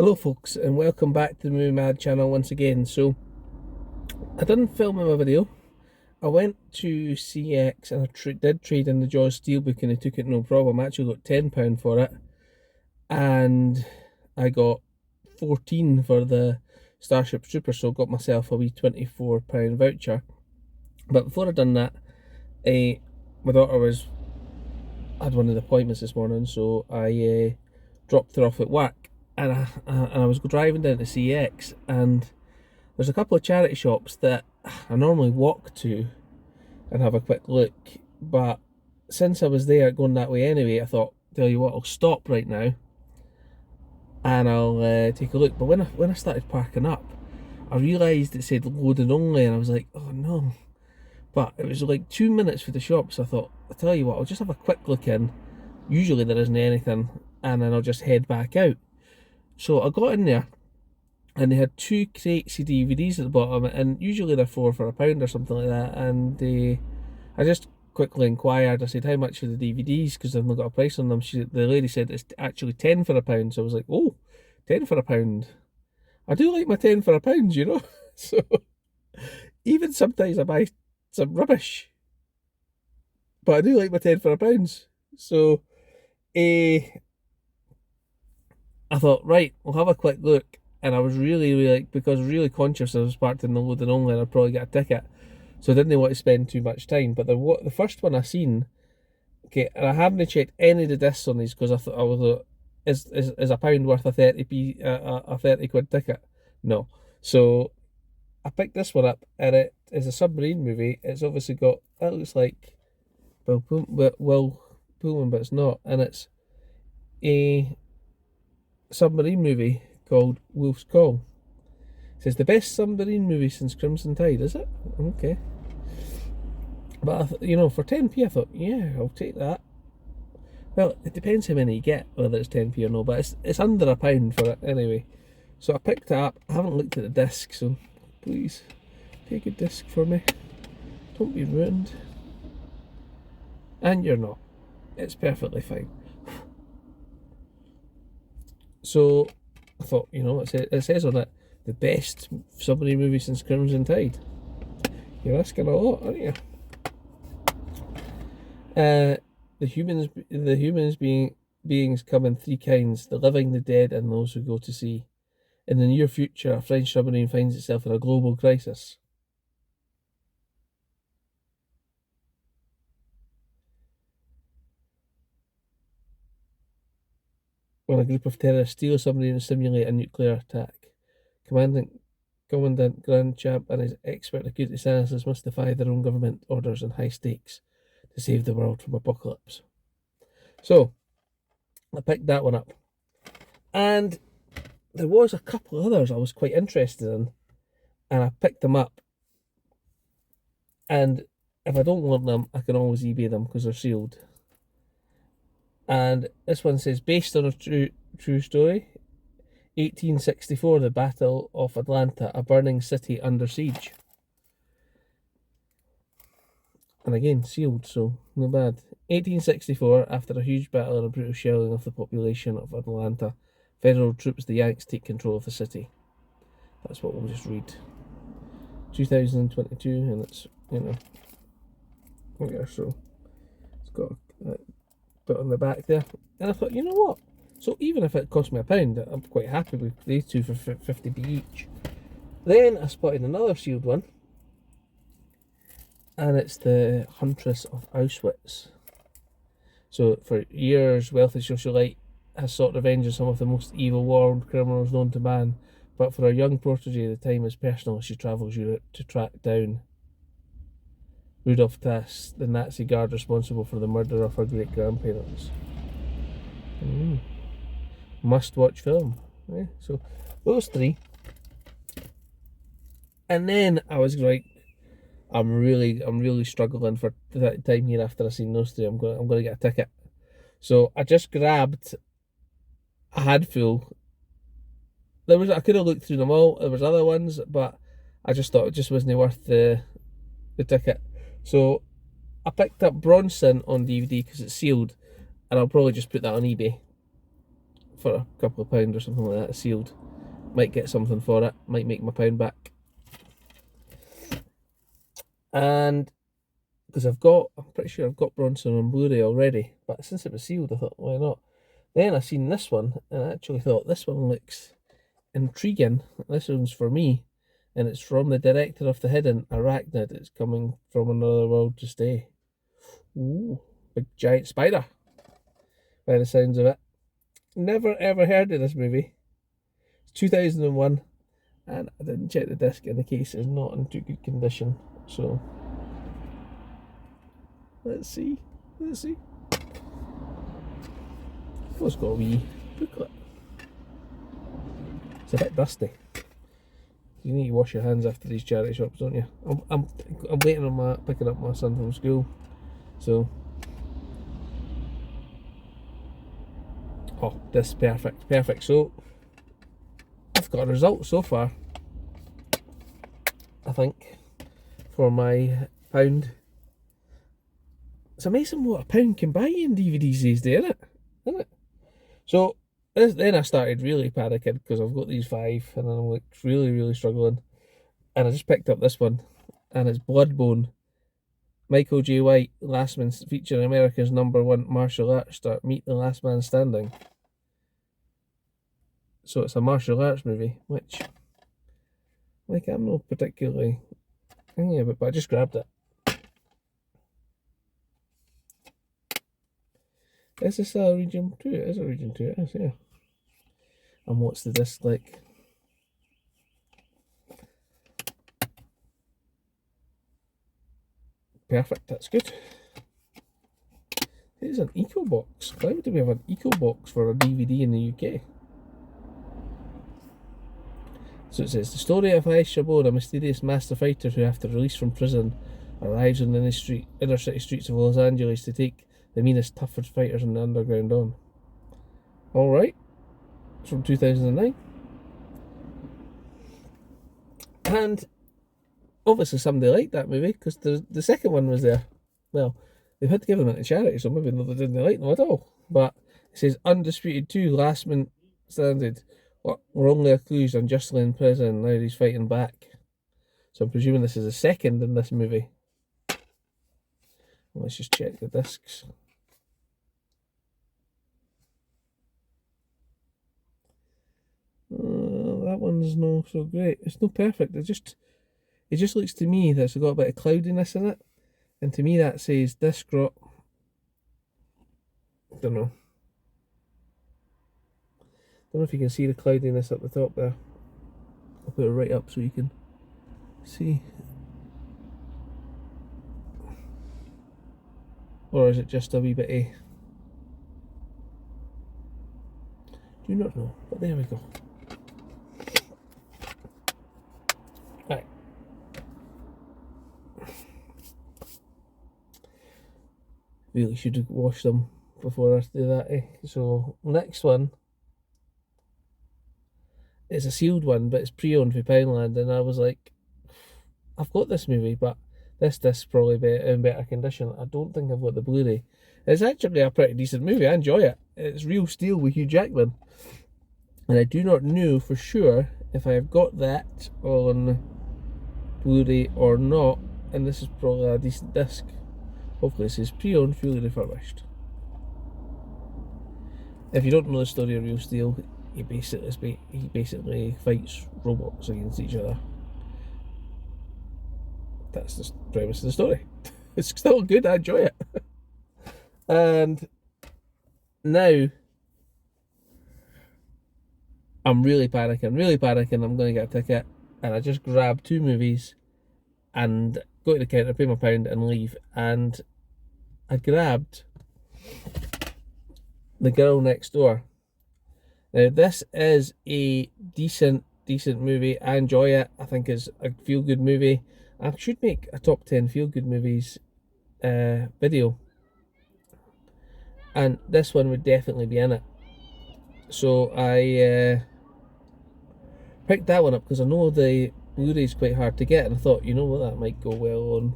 Hello folks, and welcome back to the Movie Mad channel once again. So I didn't film in my video. I went to CX and I did trade in the Jaws Steelbook and I took it no problem. I actually got £10 for it, and I got 14 for the Starship Trooper, so I got myself a wee £24 voucher. But before I done that, my daughter had one of the appointments this morning, so I dropped her off at work. And I was driving down to CX, and there's a couple of charity shops that I normally walk to and have a quick look, but since I was there going that way anyway, I thought, tell you what, I'll stop right now and I'll take a look. But when I started parking up, I realised it said loading only, and I was like, oh no. But it was like 2 minutes for the shop, so I thought, I'll tell you what, I'll just have a quick look in. Usually there isn't anything, and then I'll just head back out. So I got in there, and they had 2 crates of DVDs at the bottom, and usually they're 4 for £1 or something like that. And I just quickly inquired. I said, how much for the DVDs, because I've not got a price on them. The lady said it's actually 10 for £1. So I was like, oh, 10 for £1. I do like my 10 for £1, you know. So even sometimes I buy some rubbish, but I do like my 10 for £1. So I thought, right, we'll have a quick look. And I was really because really conscious I was parked in the loading only and I'd probably get a ticket. So I didn't want to spend too much time. But the first one I seen, okay, and I haven't checked any of the discs on these because I thought, is £1 worth a 30p, a 30 quid ticket? No. So I picked this one up, and it is a submarine movie. It's obviously got, that looks like Will Pullman, but it's not. And it's a submarine movie called Wolf's Call. It says the best submarine movie since Crimson Tide. Is it? Okay. But for 10p, I thought, yeah, I'll take that. Well, it depends how many you get, whether it's 10p or no, but it's under £1 for it anyway. So I picked it up. I haven't looked at the disc, so please take a disc for me. Don't be ruined. And you're not. It's perfectly fine. So I thought, it says on it, the best submarine movie since Crimson Tide. You're asking a lot, aren't you? The humans beings come in 3 kinds: the living, the dead, and those who go to sea. In the near future, a French submarine finds itself in a global crisis. When a group of terrorists steal a submarine and simulate a nuclear attack. Commandant Grand Champ and his expert security scientists must defy their own government orders and high stakes to save the world from apocalypse. So, I picked that one up. And there was a couple others I was quite interested in, and I picked them up. And if I don't want them, I can always eBay them because they're sealed. And this one says, based on a true story, 1864, the Battle of Atlanta, a burning city under siege. And again, sealed, so no bad. 1864, after a huge battle and a brutal shelling of the population of Atlanta, federal troops, the Yanks, take control of the city. That's what we'll just read. 2022, and it's, yeah, so it's got a bit on the back there. And I thought, you know what? So even if it cost me £1, I'm quite happy with these 2 for 50p each. Then I spotted another sealed one, and it's the Huntress of Auschwitz. So for years, wealthy socialite has sought revenge on some of the most evil war criminals known to man, but for her young protege, the time is personal as she travels Europe to track down Rudolf Tass, the Nazi guard responsible for the murder of her great-grandparents. Must-watch film. Yeah, so those 3. And then I was like, I'm really struggling for that time here after I seen those 3. I'm going to get a ticket. So I just grabbed a handful. I could have looked through them all. There was other ones, but I just thought it just wasn't worth the ticket. So I picked up Bronson on DVD because it's sealed, and I'll probably just put that on eBay. for a couple of pounds or something like that, sealed. Might get something for it, might make my pound back. And because I'm pretty sure I've got Bronson on Blu-ray already, but since it was sealed, I thought, why not? Then I seen this one, and I actually thought this one looks intriguing. This one's for me, and it's from the director of The Hidden, Arachnid. It's coming from another world to stay. Ooh, big giant spider, by the sounds of it. Never ever heard of this movie. It's 2001, and I didn't check the disc, and the case is not in too good condition, so let's see. Oh, it's got a wee booklet. It's a bit dusty. You need to wash your hands after these charity shops, don't you? I'm waiting on picking up my son from school, so. Oh, this is perfect. So I've got a result so far, I think, for my pound. It's amazing what a pound can buy in DVDs these days, isn't it? So then I started really panicking because I've got these 5 and I'm like really struggling. And I just picked up this one, and it's Bloodbone. Michael J. White, Last Man, featuring America's #1 martial arts star, Meet the Last Man Standing. So it's a martial arts movie, which, like, I'm not particularly thinking about, but I just grabbed it. Is this a region 2? It is a region 2, it is, yeah. And what's the disc like? Perfect, that's good. It is an Eco Box. Why would we have an Eco Box for a DVD in the UK? So it says, the story of Aish Shabod, a mysterious master fighter who, after release from prison, arrives on the inner city streets of Los Angeles to take the meanest, toughest fighters in the underground on. Alright. It's from 2009. And obviously somebody liked that movie, because the second one was there. Well, they've had to give them into charity, so maybe they didn't like them at all. But it says, Undisputed 2, Last Man Standing. Wrongly accused, unjustly in prison, now he's fighting back. So I'm presuming this is the second in this movie. Let's just check the discs. That one's not so great. It's not perfect. It just looks to me that it's got a bit of cloudiness in it, and to me that says disc rot. Don't know if you can see the cloudiness up the top there. I'll put it right up so you can see. Or is it just a wee bit of... Do not know, but there we go. Right. Really should have washed them before I do that, eh? So, next one is a sealed one, but it's pre-owned for Poundland, and I was like, I've got this movie, but this disc's probably in better condition. I don't think I've got the Blu-ray. It's actually a pretty decent movie. I enjoy it. It's Real Steel with Hugh Jackman. And I do not know for sure if I have got that on Blu-ray or not. And this is probably a decent disc. Hopefully this is pre-owned, fully refurbished. If you don't know the story of Real Steel, he basically fights robots against each other. That's the premise of the story. It's still good, I enjoy it. And now I'm really panicking. I'm going to get a ticket, and I just grab 2 movies and go to the counter, pay my £1 and leave. And I grabbed The Girl Next Door. Now this is a decent movie. I enjoy it. I think it's a feel-good movie. I should make a top 10 feel-good movies video, and this one would definitely be in it. So I picked that one up because I know the Blu-ray is quite hard to get, and I thought, you know what, that might go well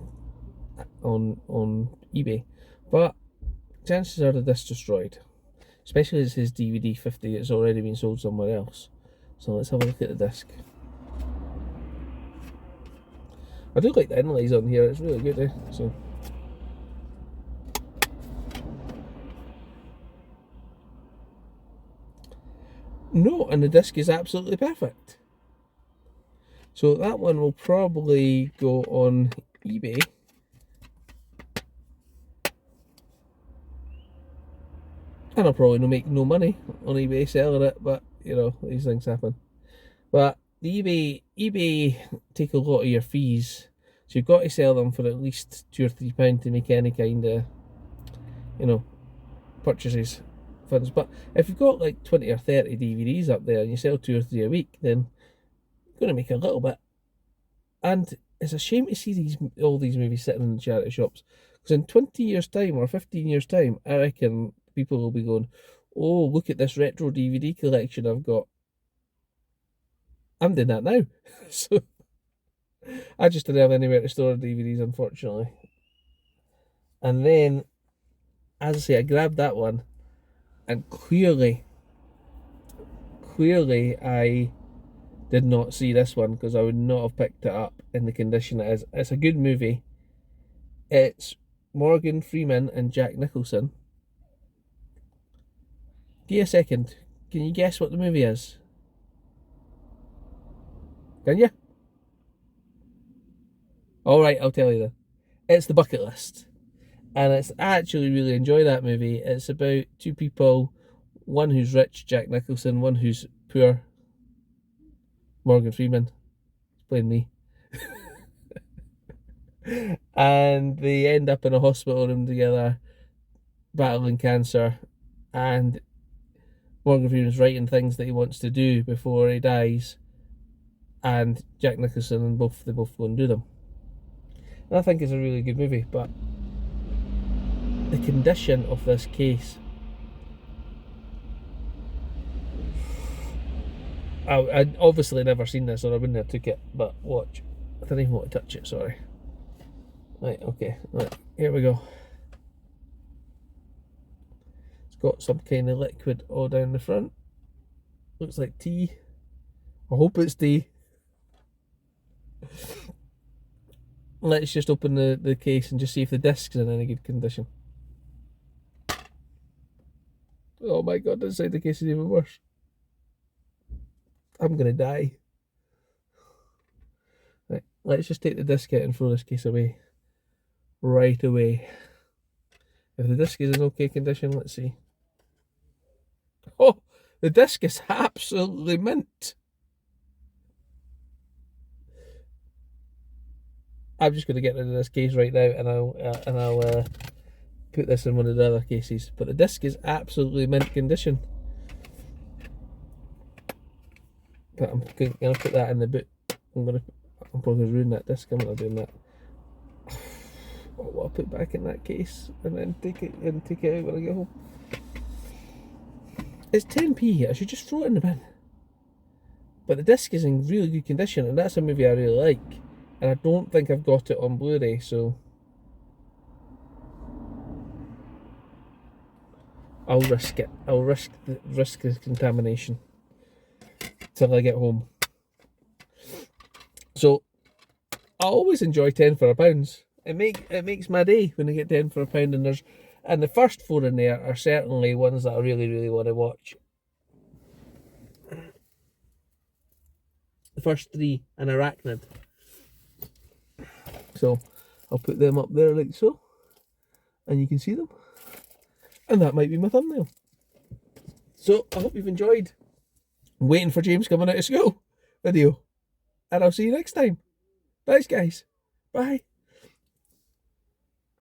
on eBay, but chances are that this destroyed. Especially as it says DVD 50, it's already been sold somewhere else. So let's have a look at the disc. I do like the inlays on here, it's really good, eh? So no, and the disc is absolutely perfect. So that one will probably go on eBay. And I'll probably make no money on eBay selling it, but you know, these things happen. But the eBay take a lot of your fees, so you've got to sell them for at least £2 or £3 to make any kind of, you know, purchases funds. But if you've got like 20 or 30 DVDs up there and you sell 2 or 3 a week, then you're going to make a little bit. And it's a shame to see all these movies sitting in the charity shops, because in 20 years time or 15 years time, I reckon people will be going, oh, look at this retro DVD collection I've got. I'm doing that now. So I just didn't have anywhere to store DVDs, unfortunately. And then, as I say, I grabbed that one, and clearly I did not see this one, because I would not have picked it up in the condition it is. It's a good movie. It's Morgan Freeman and Jack Nicholson. Give me a second. Can you guess what the movie is? Can you? Alright, I'll tell you then. It's The Bucket List. And I actually really enjoy that movie. It's about two people, one who's rich, Jack Nicholson, one who's poor, Morgan Freeman. He's playing me. And they end up in a hospital room together, battling cancer, and Morgan Freeman's writing things that he wants to do before he dies, and Jack Nicholson and they both go and do them. And I think it's a really good movie, but the condition of this case, I'd obviously never seen this or I wouldn't have took it, but watch. I don't even want to touch it, sorry. Right, okay, right, here we go. It's got some kind of liquid all down the front. Looks like tea. I hope it's tea. Let's just open the case and just see if the disc's in any good condition. Oh my god, inside the case is even worse. I'm gonna die. Right, let's just take the disc out and throw this case away. Right away. If the disc is in okay condition, let's see. Oh, the disc is absolutely mint. I'm just going to get rid of this case right now, and I'll put this in one of the other cases. But the disc is absolutely mint condition. But I'm going to put that in the boot. I'm probably going to ruin that disc. I'm not doing that. I'll put it back in that case and then take it out when I get home. It's 10p. I should just throw it in the bin. But the disc is in really good condition, and that's a movie I really like. And I don't think I've got it on Blu-ray, so I'll risk it. I'll risk the contamination till I get home. So I always enjoy 10 for a pound. It makes my day when I get 10 for a pound, and the first 4 in there are certainly ones that I really, really want to watch. The first 3 and Arachnid. So I'll put them up there like so, and you can see them. And that might be my thumbnail. So I hope you've enjoyed waiting for James coming out of school video. And I'll see you next time. Thanks guys. Bye.